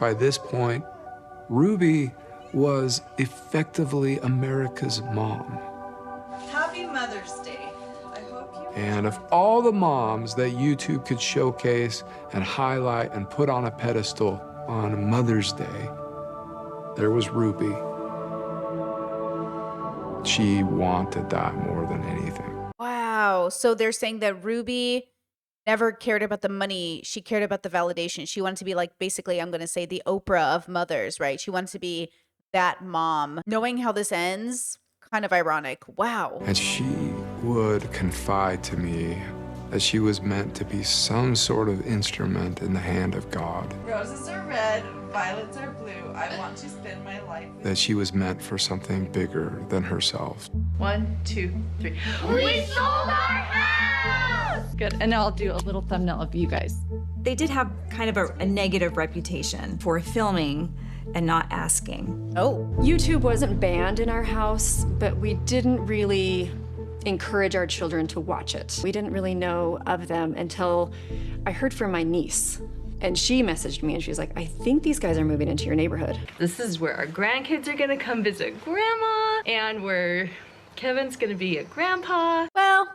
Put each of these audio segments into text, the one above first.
By this point, Ruby was effectively America's mom. Happy Mother's Day. I hope you... And of all the moms that YouTube could showcase and highlight and put on a pedestal on Mother's Day, there was Ruby. She wanted that more than anything. Wow. So they're saying that Ruby never cared about the money. She cared about the validation. She wanted to be like, basically, I'm going to say the Oprah of mothers, right? She wanted to be that mom. Knowing how this ends, kind of ironic. Wow. And she would confide to me that she was meant to be some sort of instrument in the hand of God. Roses are red, violets are blue. I want to spend my life with That she was meant for something bigger than herself. 1, 2, 3. We sold our house! Good, and I'll do a little thumbnail of you guys. They did have kind of a negative reputation for filming and not asking. Oh. YouTube wasn't banned in our house, but we didn't really encourage our children to watch it. We didn't really know of them until I heard from my niece. And she messaged me and she was like, I think these guys are moving into your neighborhood. This is where our grandkids are gonna come visit grandma, and where Kevin's gonna be a grandpa. Well,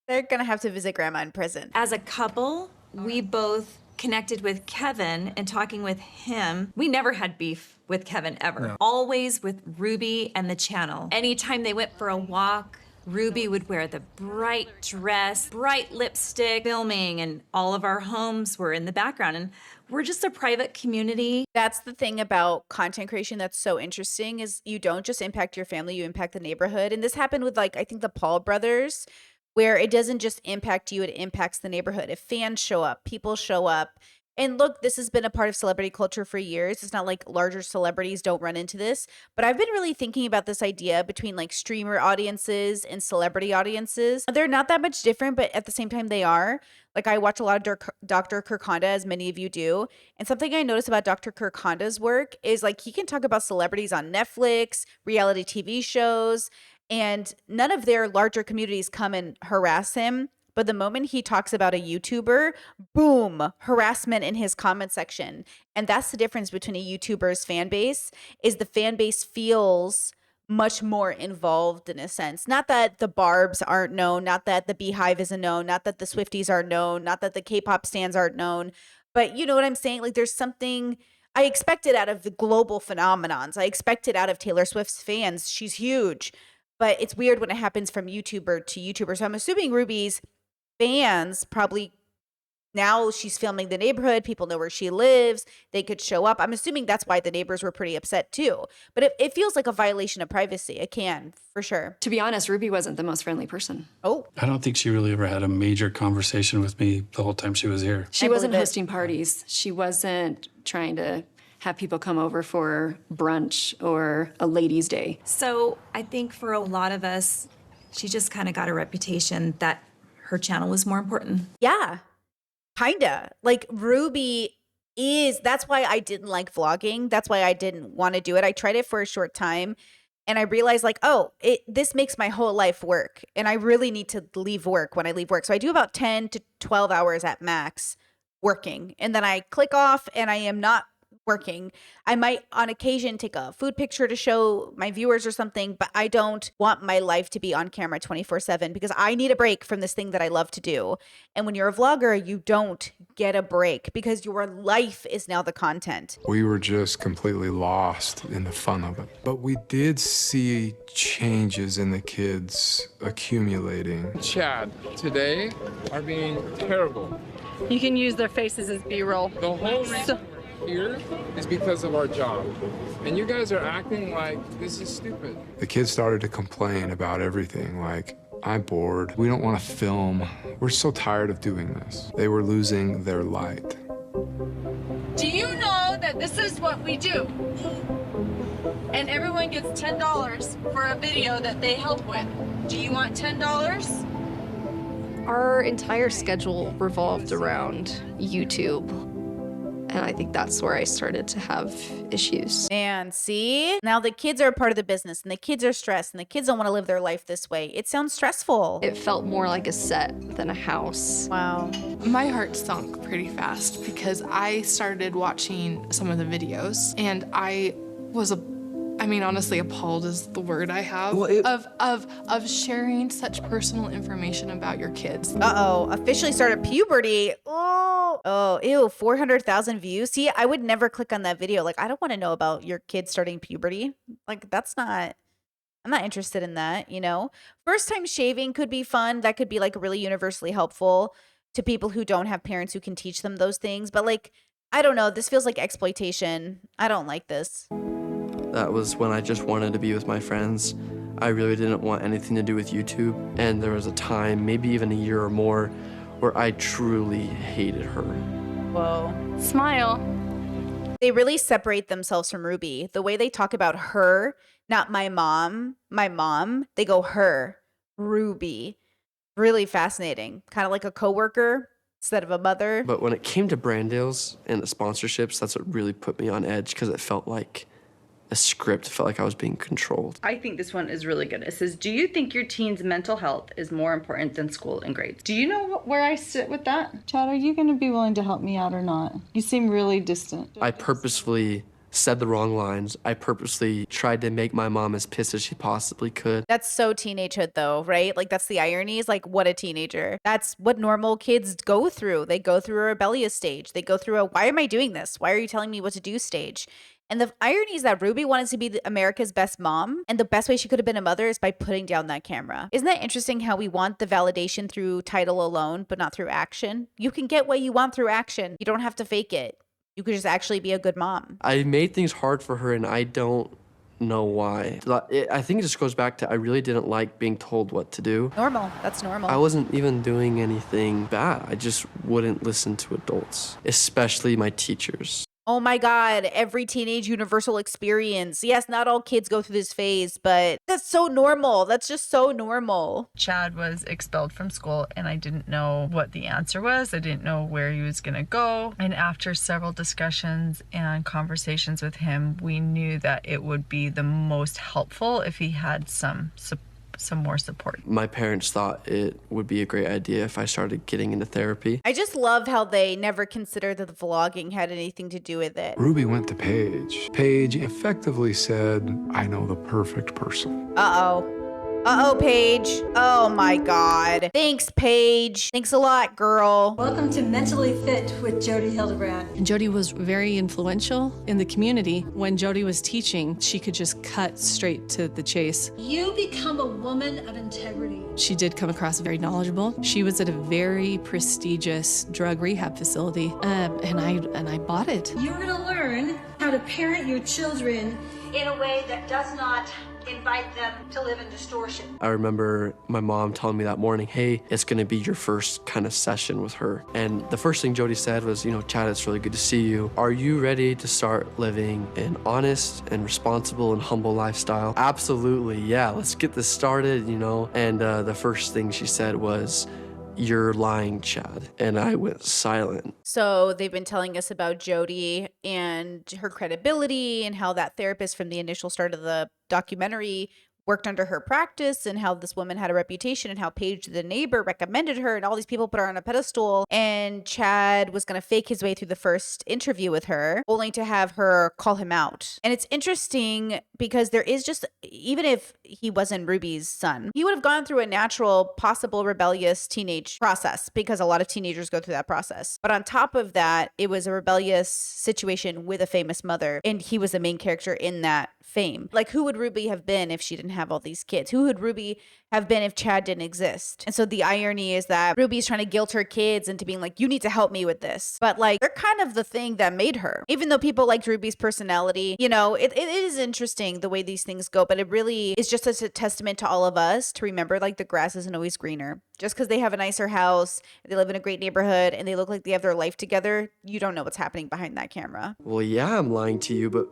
they're going to have to visit grandma in prison. As a couple, we both connected with Kevin and talking with him. We never had beef with Kevin ever. No. Always with Ruby and the channel. Anytime they went for a walk, Ruby would wear the bright dress, bright lipstick, filming, and all of our homes were in the background. And we're just a private community. That's the thing about content creation that's so interesting is you don't just impact your family, you impact the neighborhood. And this happened with, like, I think the Paul brothers, where it doesn't just impact you, it impacts the neighborhood. If fans show up, people show up. And look, this has been a part of celebrity culture for years. It's not like larger celebrities don't run into this. But I've been really thinking about this idea between like streamer audiences and celebrity audiences. They're not that much different, but at the same time they are. Like I watch a lot of Dr. Kirkhonda, as many of you do. And something I noticed about Dr. Kirkhonda's work is like he can talk about celebrities on Netflix, reality TV shows, and none of their larger communities come and harass him. But the moment he talks about a YouTuber, boom, harassment in his comment section. And that's the difference between a YouTuber's fan base, is the fan base feels much more involved in a sense. Not that the Barbs aren't known, not that the Beehive isn't known, not that the Swifties are known, not that the K-pop stans aren't known. But you know what I'm saying? Like there's something I expected out of the global phenomenons. I expected out of Taylor Swift's fans. She's huge. But it's weird when it happens from YouTuber to YouTuber. So I'm assuming Ruby's fans probably, now she's filming the neighborhood, people know where she lives, they could show up. I'm assuming that's why the neighbors were pretty upset too. But it feels like a violation of privacy. It can, for sure. To be honest, Ruby wasn't the most friendly person. Oh. I don't think she really ever had a major conversation with me the whole time she was here. She wasn't hosting parties. She wasn't trying to have people come over for brunch or a ladies' day. So I think for a lot of us, she just kind of got a reputation that her channel was more important. Yeah, kinda. Like Ruby is, that's why I didn't like vlogging. That's why I didn't want to do it. I tried it for a short time and I realized like, oh, this makes my whole life work. And I really need to leave work when I leave work. So I do about 10 to 12 hours at max working. And then I click off and I am not working. I might on occasion take a food picture to show my viewers or something, but I don't want my life to be on camera 24/7 because I need a break from this thing that I love to do. And when you're a vlogger, you don't get a break because your life is now the content. We were just completely lost in the fun of it. But we did see changes in the kids accumulating. Chad today are being terrible. You can use their faces as B-roll. The whole reason we're here is because of our job. And you guys are acting like this is stupid. The kids started to complain about everything, like, I'm bored, we don't want to film, we're so tired of doing this. They were losing their light. Do you know that this is what we do? And everyone gets $10 for a video that they help with. Do you want $10? Our entire schedule revolved around YouTube. And I think that's where I started to have issues. And see, now the kids are a part of the business and the kids are stressed and the kids don't want to live their life this way. It sounds stressful. It felt more like a set than a house. Wow. My heart sunk pretty fast because I started watching some of the videos and I was honestly, appalled is the word I have, of sharing such personal information about your kids. Uh-oh, officially started puberty. Oh, ew, 400,000 views. See, I would never click on that video. Like, I don't want to know about your kid starting puberty. Like, I'm not interested in that, you know? First time shaving could be fun. That could be like really universally helpful to people who don't have parents who can teach them those things. But like, I don't know, this feels like exploitation. I don't like this. That was when I just wanted to be with my friends. I really didn't want anything to do with YouTube. And there was a time, maybe even a year or more, where I truly hated her. Whoa. Smile. They really separate themselves from Ruby. The way they talk about her, not my mom, they go her, Ruby. Really fascinating. Kind of like a coworker instead of a mother. But when it came to brand deals and the sponsorships, that's what really put me on edge because it felt like a script. It felt like I was being controlled. I think this one is really good. It says, do you think your teen's mental health is more important than school and grades? Do you know where I sit with that? Chad, are you going to be willing to help me out or not? You seem really distant. I purposefully said the wrong lines. I purposely tried to make my mom as pissed as she possibly could. That's so teenagehood though, right? Like that's the irony is like, what a teenager. That's what normal kids go through. They go through a rebellious stage. They go through a, why am I doing this? Why are you telling me what to do stage? And the irony is that Ruby wanted to be America's best mom, and the best way she could have been a mother is by putting down that camera. Isn't that interesting how we want the validation through title alone, but not through action? You can get what you want through action. You don't have to fake it. You could just actually be a good mom. I made things hard for her, and I don't know why. I think it just goes back to I really didn't like being told what to do. Normal. That's normal. I wasn't even doing anything bad. I just wouldn't listen to adults, especially my teachers. Oh my God, every teenage universal experience. Yes, not all kids go through this phase, but that's so normal. That's just so normal. Chad was expelled from school and I didn't know what the answer was. I didn't know where he was going to go. And after several discussions and conversations with him, we knew that it would be the most helpful if he had some more support. My parents thought it would be a great idea if I started getting into therapy. I just love how they never considered that the vlogging had anything to do with it. Ruby went to Paige. Paige effectively said, I know the perfect person. Uh-oh, Paige. Oh my God. Thanks, Paige. Thanks a lot, girl. Welcome to Mentally Fit with Jodi Hildebrandt. And Jodi was very influential in the community. When Jodi was teaching, she could just cut straight to the chase. You become a woman of integrity. She did come across very knowledgeable. She was at a very prestigious drug rehab facility, and I bought it. You're gonna learn how to parent your children in a way that does not invite them to live in distortion. I remember my mom telling me that morning, hey, it's gonna be your first kind of session with her. And the first thing Jodi said was, Chad, it's really good to see you. Are you ready to start living an honest and responsible and humble lifestyle? Absolutely, yeah, let's get this started, And the first thing she said was, you're lying, Chad. And I went silent. So they've been telling us about Jodi and her credibility and how that therapist from the initial start of the documentary worked under her practice and how this woman had a reputation and how Paige the neighbor recommended her and all these people put her on a pedestal. And Chad was going to fake his way through the first interview with her, only to have her call him out. And it's interesting because there is just, even if he wasn't Ruby's son, he would have gone through a natural, possible rebellious teenage process because a lot of teenagers go through that process. But on top of that, it was a rebellious situation with a famous mother. And he was the main character in that fame. Like, who would Ruby have been if she didn't have all these kids? Who would Ruby have been if Chad didn't exist? And so the irony is that Ruby's trying to guilt her kids into being like, you need to help me with this. But like, they're kind of the thing that made her. Even though people liked Ruby's personality, it is interesting the way these things go, but it really is just a testament to all of us to remember like the grass isn't always greener. Just because they have a nicer house, they live in a great neighborhood, and they look like they have their life together, you don't know what's happening behind that camera. Well, yeah, I'm lying to you, but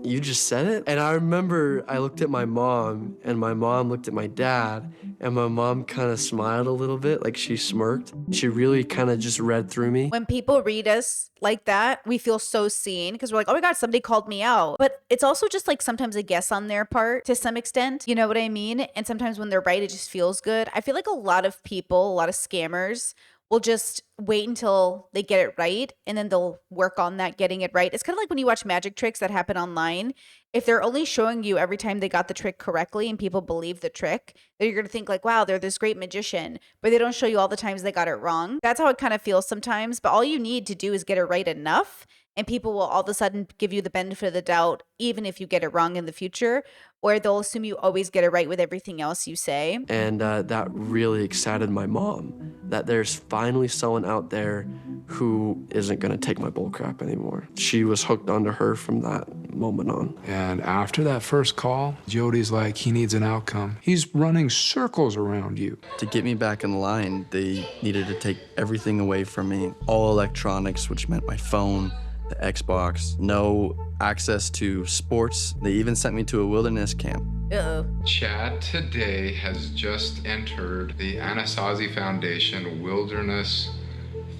you just said it? And I remember I looked at my mom, and my mom looked at my dad, and my mom kind of smiled a little bit, like she smirked. She really kind of just read through me. When people read us like that, we feel so seen because we're like, oh my God, somebody called me out. But it's also just like sometimes a guess on their part to some extent. You know what I mean? And sometimes when they're right, it just feels good. I feel like a lot of people, a lot of scammers will just wait until they get it right and then they'll work on that getting it right. It's kind of like when you watch magic tricks that happen online. If they're only showing you every time they got the trick correctly and people believe the trick, then you're going to think like, wow, they're this great magician, but they don't show you all the times they got it wrong. That's how it kind of feels sometimes, but all you need to do is get it right enough and people will all of a sudden give you the benefit of the doubt, even if you get it wrong in the future, or they'll assume you always get it right with everything else you say. And that really excited my mom, that there's finally someone out there who isn't gonna take my bullcrap anymore. She was hooked onto her from that moment on. And after that first call, Jodi's like, he needs an outcome. He's running circles around you. To get me back in line, they needed to take everything away from me. All electronics, which meant my phone, the Xbox, no access to sports. They even sent me to a wilderness camp. Uh-oh. Chad today has just entered the Anasazi Foundation Wilderness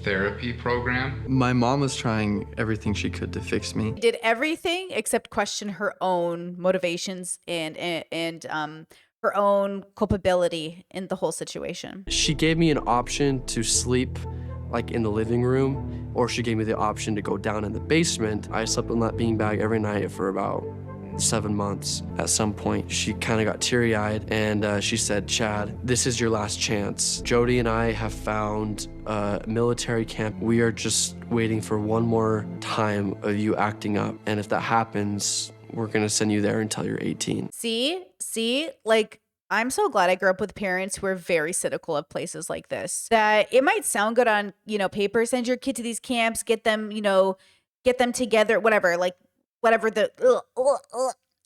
Therapy Program. My mom was trying everything she could to fix me. Did everything except question her own motivations and her own culpability in the whole situation. She gave me an option to sleep like in the living room, or she gave me the option to go down in the basement. I slept on that beanbag every night for about 7 months. At some point, she kind of got teary-eyed and she said, Chad, this is your last chance. Jodi and I have found a military camp. We are just waiting for one more time of you acting up. And if that happens, we're gonna send you there until you're 18. See, like, I'm so glad I grew up with parents who are very cynical of places like this. That it might sound good on, paper, send your kid to these camps, get them together, whatever,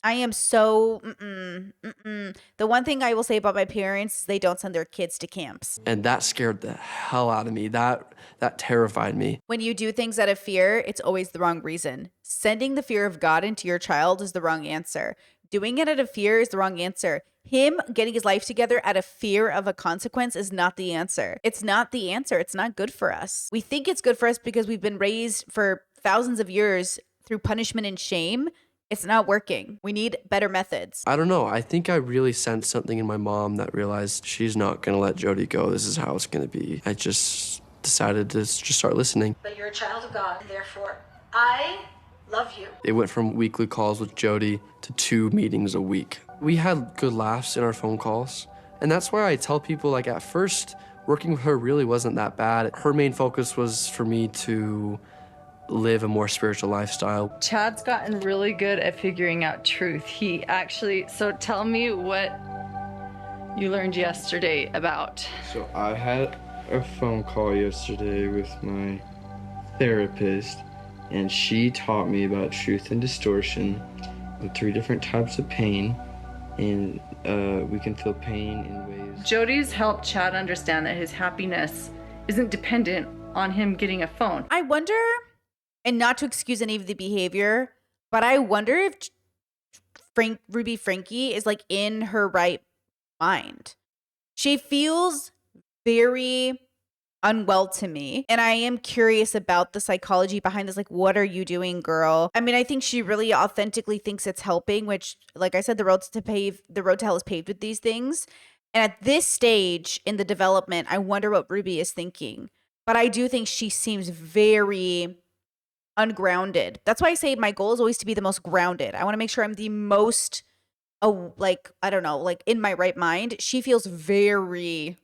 I am so, The one thing I will say about my parents is they don't send their kids to camps. And that scared the hell out of me. That terrified me. When you do things out of fear, it's always the wrong reason. Sending the fear of God into your child is the wrong answer. Doing it out of fear is the wrong answer. Him getting his life together out of fear of a consequence is not the answer. It's not the answer. It's not good for us. We think it's good for us because we've been raised for thousands of years through punishment and shame. It's not working. We need better methods. I don't know. I think I really sensed something in my mom that realized she's not going to let Jodi go. This is how it's going to be. I just decided to just start listening. But you're a child of God, therefore I love you. It went from weekly calls with Jodi to 2 meetings a week. We had good laughs in our phone calls. And that's why I tell people, like, at first, working with her really wasn't that bad. Her main focus was for me to live a more spiritual lifestyle. Chad's gotten really good at figuring out truth. So tell me what you learned yesterday about. So I had a phone call yesterday with my therapist, and she taught me about truth and distortion, the 3 different types of pain, and we can feel pain in ways. Jodi's helped Chad understand that his happiness isn't dependent on him getting a phone. I wonder, and not to excuse any of the behavior, but I wonder if Ruby Franke is like in her right mind. She feels very unwell to me, and I am curious about the psychology behind this. Like, what are you doing, girl? I mean, I think she really authentically thinks it's helping, which, like I said, the road to hell is paved with these things. And at this stage in the development, I wonder what Ruby is thinking. But I do think she seems very ungrounded. That's why I say my goal is always to be the most grounded. I want to make sure I'm the most, in my right mind. She feels very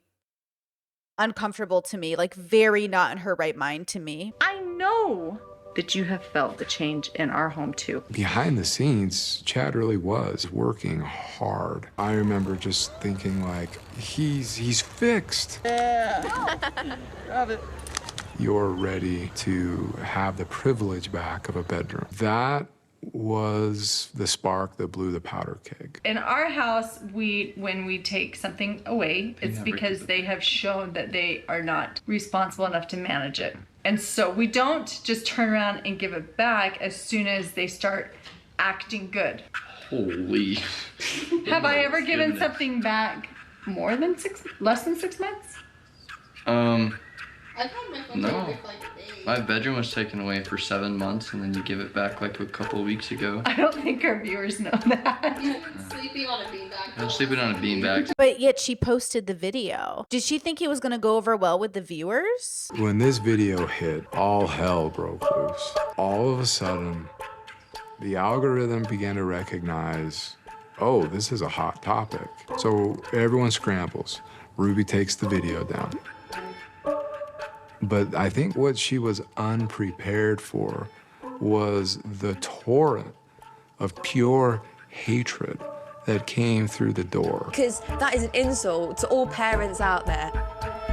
uncomfortable to me, like very not in her right mind to me. I know that you have felt the change in our home too. Behind the scenes, Chad really was working hard. I remember just thinking like, he's fixed. Grab it. You're ready to have the privilege back of a bedroom. That was the spark that blew the powder keg. In our house, when we take something away, it's because they have shown that they are not responsible enough to manage it. And so we don't just turn around and give it back as soon as they start acting good. Holy. Have I ever given something back less than 6 months? I've had my phone No. taken for like a day. My bedroom was taken away for 7 months, and then you give it back like a couple of weeks ago. I don't think our viewers know that. Sleeping on a beanbag. I was sleeping on a beanbag. But yet she posted the video. Did she think it was going to go over well with the viewers? When this video hit, all hell broke loose. All of a sudden, the algorithm began to recognize, oh, this is a hot topic. So everyone scrambles. Ruby takes the video down. But I think what she was unprepared for was the torrent of pure hatred that came through the door. Because that is an insult to all parents out there.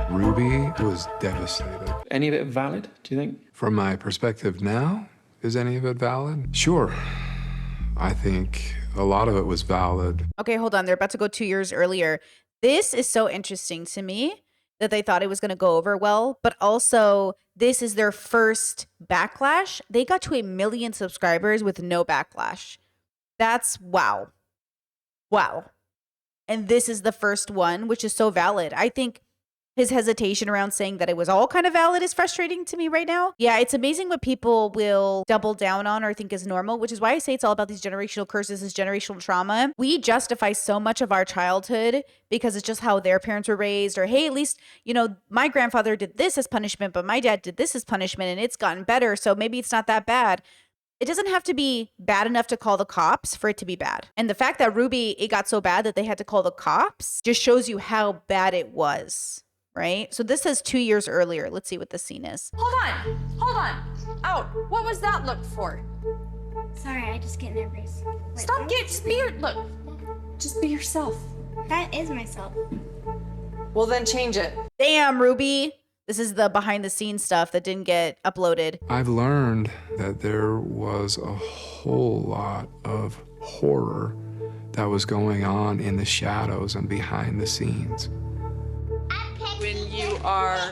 Ruby was devastated. Any of it valid, do you think? From my perspective now, is any of it valid? Sure. I think a lot of it was valid. Okay, hold on. They're about to go 2 years earlier. This is so interesting to me that they thought it was going to go over well, but also this is their first backlash. They got to 1 million subscribers with no backlash. That's wow. Wow. And this is the first one, which is so valid. I think his hesitation around saying that it was all kind of valid is frustrating to me right now. Yeah, it's amazing what people will double down on or think is normal, which is why I say it's all about these generational curses, this generational trauma. We justify so much of our childhood because it's just how their parents were raised, or hey, at least, you know, my grandfather did this as punishment, but my dad did this as punishment and it's gotten better, so maybe it's not that bad. It doesn't have to be bad enough to call the cops for it to be bad. And the fact that Ruby, it got so bad that they had to call the cops just shows you how bad it was. Right? So this says 2 years earlier. Let's see what the scene is. Hold on. Out. What was that look for? Sorry, I just get nervous. Stop getting scared. Look. Just be yourself. That is myself. Well, then change it. Damn, Ruby. This is the behind the scenes stuff that didn't get uploaded. I've learned that there was a whole lot of horror that was going on in the shadows and behind the scenes. When you are...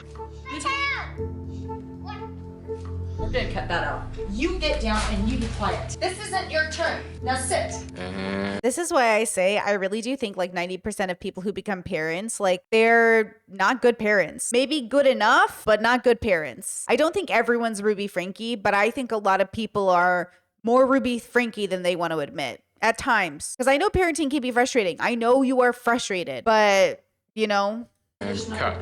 We're gonna cut that out. You get down and you be quiet. This isn't your turn. Now sit. This is why I say I really do think like 90% of people who become parents, like they're not good parents. Maybe good enough, but not good parents. I don't think everyone's Ruby Franke, but I think a lot of people are more Ruby Franke than they want to admit at times. Because I know parenting can be frustrating. I know you are frustrated, but you know. Cut.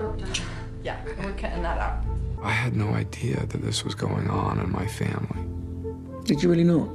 Yeah, we're cutting that out. I had no idea that this was going on in my family. Did you really not?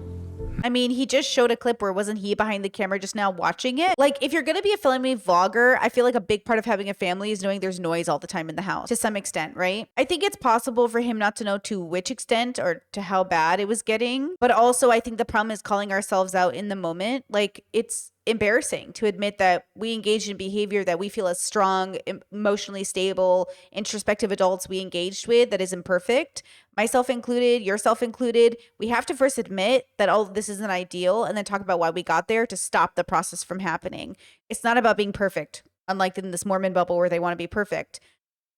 I mean, he just showed a clip where wasn't he behind the camera just now watching it? Like, if you're going to be a family vlogger, I feel like a big part of having a family is knowing there's noise all the time in the house to some extent, right? I think it's possible for him not to know to which extent or to how bad it was getting. But also, I think the problem is calling ourselves out in the moment. Like, it's embarrassing to admit that we engaged in behavior that we feel as strong, emotionally stable, introspective adults we engaged with that is imperfect. Myself included, yourself included. We have to first admit that all of this isn't ideal and then talk about why we got there to stop the process from happening. It's not about being perfect, unlike in this Mormon bubble where they want to be perfect.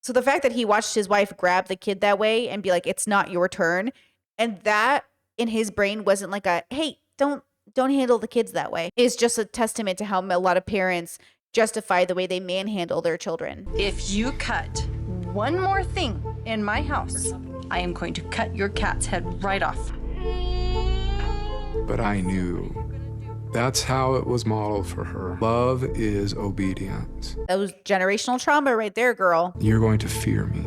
So the fact that he watched his wife grab the kid that way and be like, it's not your turn, and that in his brain wasn't like a, hey, don't handle the kids that way, is just a testament to how a lot of parents justify the way they manhandle their children. If you cut one more thing in my house, I am going to cut your cat's head right off. But I knew that's how it was modeled for her. Love is obedience. That was generational trauma right there, girl. You're going to fear me.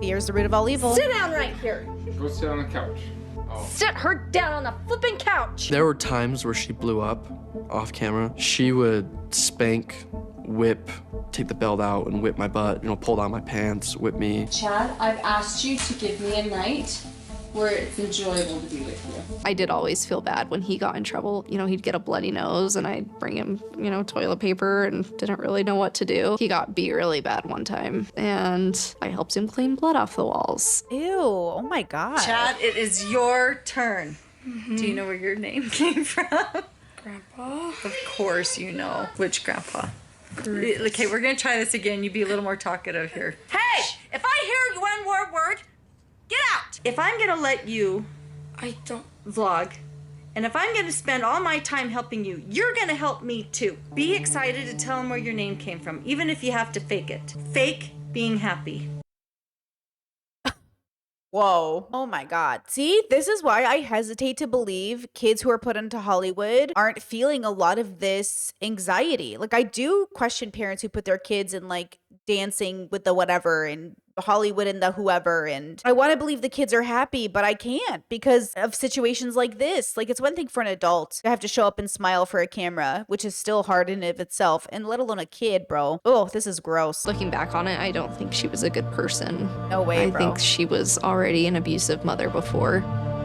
Fear's the root of all evil. Sit down right here. Go sit on the couch. Sit her down on the flipping couch. There were times where she blew up off camera. She would spank, whip, take the belt out and whip my butt, pull down my pants, whip me. Chad, I've asked you to give me a night where it's enjoyable to be with you. I did always feel bad when he got in trouble. He'd get a bloody nose and I'd bring him, toilet paper and didn't really know what to do. He got beat really bad one time and I helped him clean blood off the walls. Ew, oh my God. Chad, it is your turn. Do you know where your name came from? Grandpa? Of course you know. Which grandpa? Okay, we're gonna try this again. You be a little more talkative here. Hey, if I hear one more word, get out. If I'm gonna let you, I don't vlog, And if I'm going to spend all my time helping you, you're going to help me too. Be excited to tell them where your name came from, even if you have to fake it. Fake being happy. Whoa. Oh my God. See, this is why I hesitate to believe kids who are put into Hollywood aren't feeling a lot of this anxiety. Like, I do question parents who put their kids in like dancing with the whatever and Hollywood and the whoever. And I want to believe the kids are happy, but I can't because of situations like this. Like, it's one thing for an adult to have to show up and smile for a camera, which is still hard in and of itself, and let alone a kid, bro. Oh, this is gross. Looking back on it, I don't think she was a good person. No way, bro. I think she was already an abusive mother before.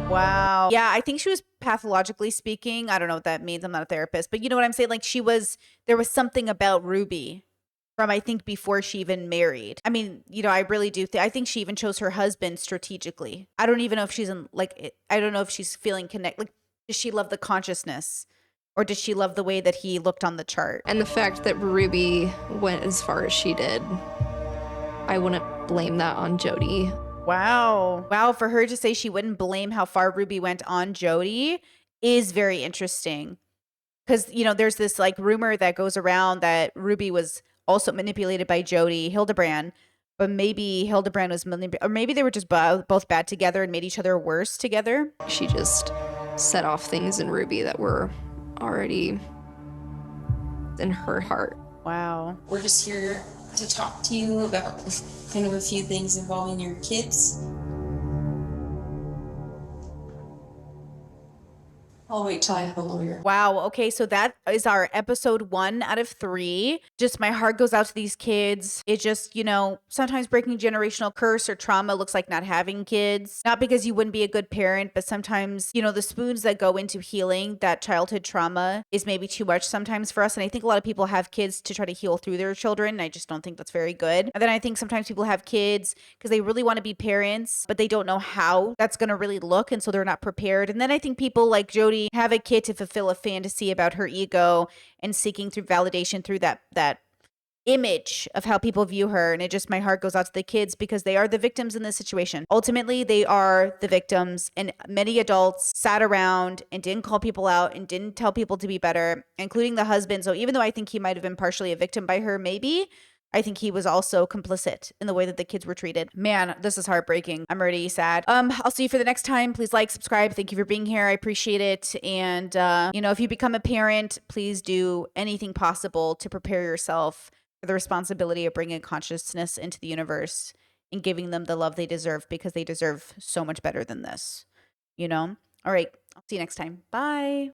Wow. Yeah, I think she was pathologically speaking. I don't know what that means. I'm not a therapist, but you know what I'm saying? Like, there was something about Ruby from, I think, before she even married. I mean, you know, I really do I think she even chose her husband strategically. I don't even know if she's I don't know if she's feeling connected. Like, does she love the consciousness? Or did she love the way that he looked on the chart? And the fact that Ruby went as far as she did, I wouldn't blame that on Jodi. Wow. Wow, for her to say she wouldn't blame how far Ruby went on Jodi is very interesting. Because, you know, there's this like rumor that goes around that Ruby was also manipulated by Jodi Hildebrandt, but maybe Hildebrandt was or maybe they were just both bad together and made each other worse together. She just set off things in Ruby that were already in her heart. Wow. We're just here to talk to you about kind of a few things involving your kids. I'll wait till I have a lawyer. Wow. Okay. So that is our episode 1 out of 3. Just my heart goes out to these kids. It just, you know, sometimes breaking generational curse or trauma looks like not having kids. Not because you wouldn't be a good parent, but sometimes, you know, the spoons that go into healing that childhood trauma is maybe too much sometimes for us. And I think a lot of people have kids to try to heal through their children. I just don't think that's very good. And then I think sometimes people have kids because they really want to be parents, but they don't know how that's going to really look. And so they're not prepared. And then I think people like Jodi have a kid to fulfill a fantasy about her ego and seeking through validation through that image of how people view her. And it just, my heart goes out to the kids because they are the victims in this situation. Ultimately, they are the victims, and many adults sat around and didn't call people out and didn't tell people to be better, including the husband. So even though I think he might have been partially a victim by her, maybe, I think he was also complicit in the way that the kids were treated. Man, this is heartbreaking. I'm already sad. I'll see you for the next time. Please like, subscribe. Thank you for being here. I appreciate it. And, you know, if you become a parent, please do anything possible to prepare yourself for the responsibility of bringing consciousness into the universe and giving them the love they deserve, because they deserve so much better than this, you know? All right. I'll see you next time. Bye.